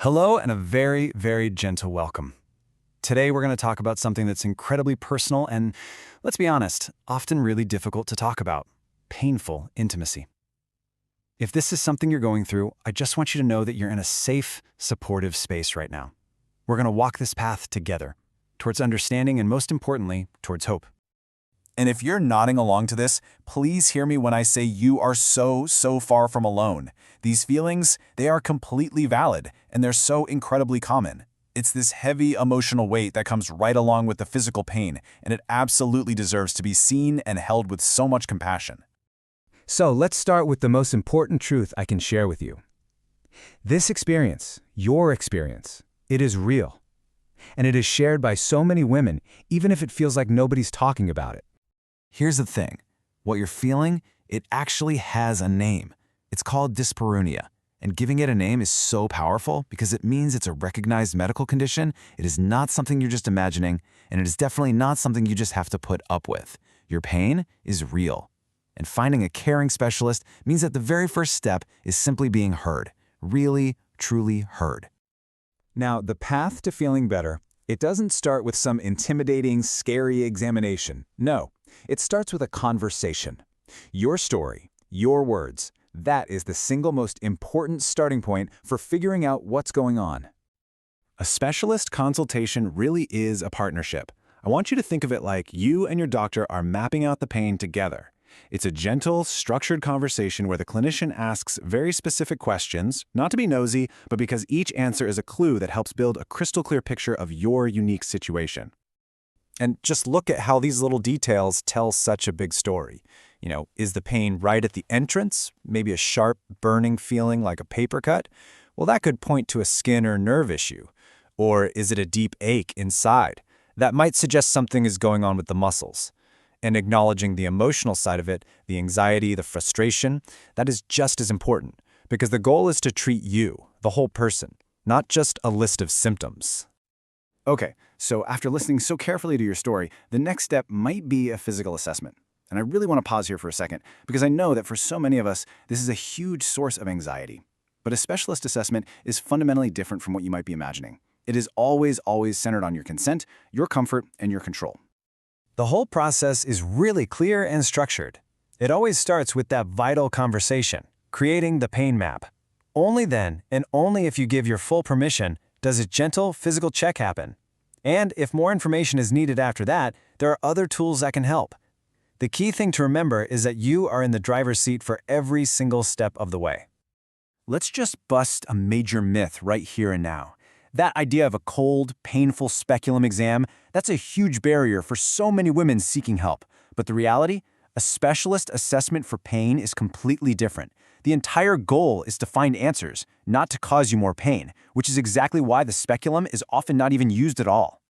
Hello and a very, very gentle welcome. Today we're going to talk about something that's incredibly personal and, let's be honest, often really difficult to talk about: painful intimacy. If this is something you're going through, I just want you to know that you're in a safe, supportive space right now. We're going to walk this path together, towards understanding and, most importantly, towards hope. And if you're nodding along to this, please hear me when I say you are so far from alone. These feelings, they are completely valid, and they're so incredibly common. It's this heavy emotional weight that comes right along with the physical pain, and it absolutely deserves to be seen and held with so much compassion. So let's start with the most important truth I can share with you. This experience, your experience, it is real. And it is shared by so many women, even if it feels like nobody's talking about it. Here's the thing. What you're feeling, it actually has a name. It's called dyspareunia, and giving it a name is so powerful because it means it's a recognized medical condition. It is not something you're just imagining, and it is definitely not something you just have to put up with. Your pain is real. And finding a caring specialist means that the very first step is simply being heard. Really, truly heard. Now, the path to feeling better, it doesn't start with some intimidating, scary examination. No, it starts with a conversation. Your story, your words, that is the single most important starting point for figuring out what's going on. A specialist consultation really is a partnership. I want you to think of it like you and your doctor are mapping out the pain together. It's a gentle, structured conversation where the clinician asks very specific questions, not to be nosy, but because each answer is a clue that helps build a crystal clear picture of your unique situation. And just look at how these little details tell such a big story. Is the pain right at the entrance? Maybe a sharp, burning feeling like a paper cut? Well, that could point to a skin or nerve issue. Or is it a deep ache inside? That might suggest something is going on with the muscles. And acknowledging the emotional side of it, the anxiety, the frustration, that is just as important, because the goal is to treat you, the whole person, not just a list of symptoms. Okay, so after listening so carefully to your story, the next step might be a physical assessment. And I really want to pause here for a second, because I know that for so many of us, this is a huge source of anxiety. But a specialist assessment is fundamentally different from what you might be imagining. It is always centered on your consent, your comfort, and your control. The whole process is really clear and structured. It always starts with that vital conversation, creating the pain map. Only then, and only if you give your full permission, does a gentle physical check happen. And if more information is needed after that, there are other tools that can help. The key thing to remember is that you are in the driver's seat for every single step of the way. Let's just bust a major myth right here and now. That idea of a cold, painful speculum exam, that's a huge barrier for so many women seeking help. But the reality? A specialist assessment for pain is completely different. The entire goal is to find answers, not to cause you more pain, which is exactly why the speculum is often not even used at all.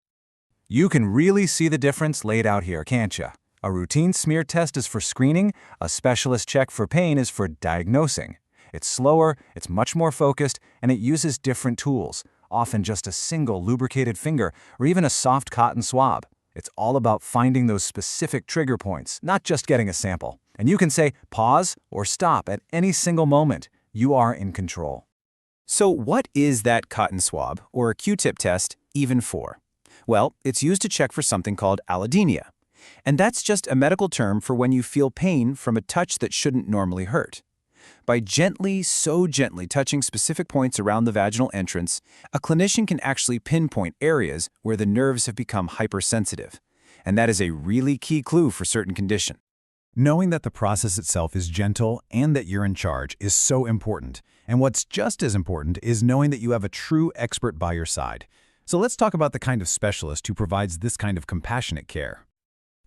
You can really see the difference laid out here, can't you? A routine smear test is for screening, a specialist check for pain is for diagnosing. It's slower, it's much more focused, and it uses different tools, often just a single lubricated finger or even a soft cotton swab. It's all about finding those specific trigger points, not just getting a sample. And you can say pause or stop at any single moment. You are in control. So what is that cotton swab or a Q-tip test even for? Well, it's used to check for something called allodynia. And that's just a medical term for when you feel pain from a touch that shouldn't normally hurt. By so gently touching specific points around the vaginal entrance, a clinician can actually pinpoint areas where the nerves have become hypersensitive. And that is a really key clue for certain condition. Knowing that the process itself is gentle and that you're in charge is so important. And what's just as important is knowing that you have a true expert by your side. So let's talk about the kind of specialist who provides this kind of compassionate care.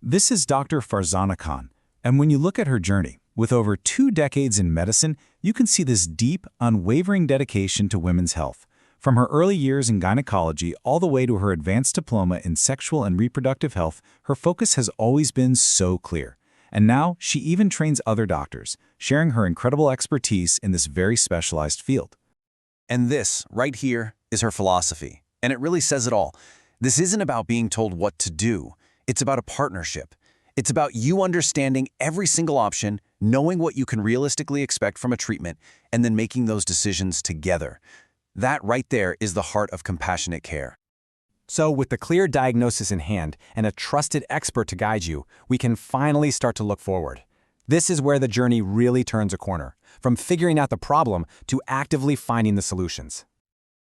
This is Dr. Farzana Khan. And when you look at her journey, with over 2 decades in medicine, you can see this deep, unwavering dedication to women's health. From her early years in gynecology all the way to her advanced diploma in sexual and reproductive health, her focus has always been so clear. And now she even trains other doctors, sharing her incredible expertise in this very specialized field. And this, right here, is her philosophy. And it really says it all. This isn't about being told what to do. It's about a partnership. It's about you understanding every single option, knowing what you can realistically expect from a treatment, and then making those decisions together. That right there is the heart of compassionate care. So, with the clear diagnosis in hand and a trusted expert to guide you, we can finally start to look forward. This is where the journey really turns a corner, from figuring out the problem to actively finding the solutions.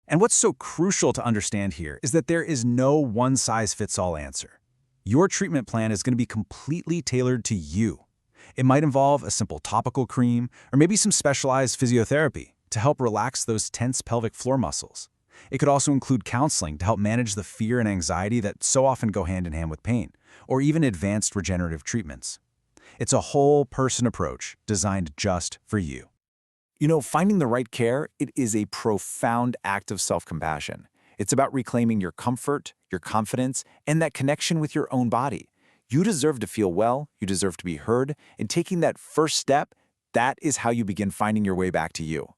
And what's so crucial to understand here is that there is no one-size-fits-all answer. Your treatment plan is going to be completely tailored to you. It might involve a simple topical cream or maybe some specialized physiotherapy to help relax those tense pelvic floor muscles. It could also include counseling to help manage the fear and anxiety that so often go hand in hand with pain, or even advanced regenerative treatments. It's a whole-person approach designed just for you. You know, finding the right care, it is a profound act of self-compassion. It's about reclaiming your comfort, your confidence, and that connection with your own body. You deserve to feel well, you deserve to be heard, and taking that first step, that is how you begin finding your way back to you.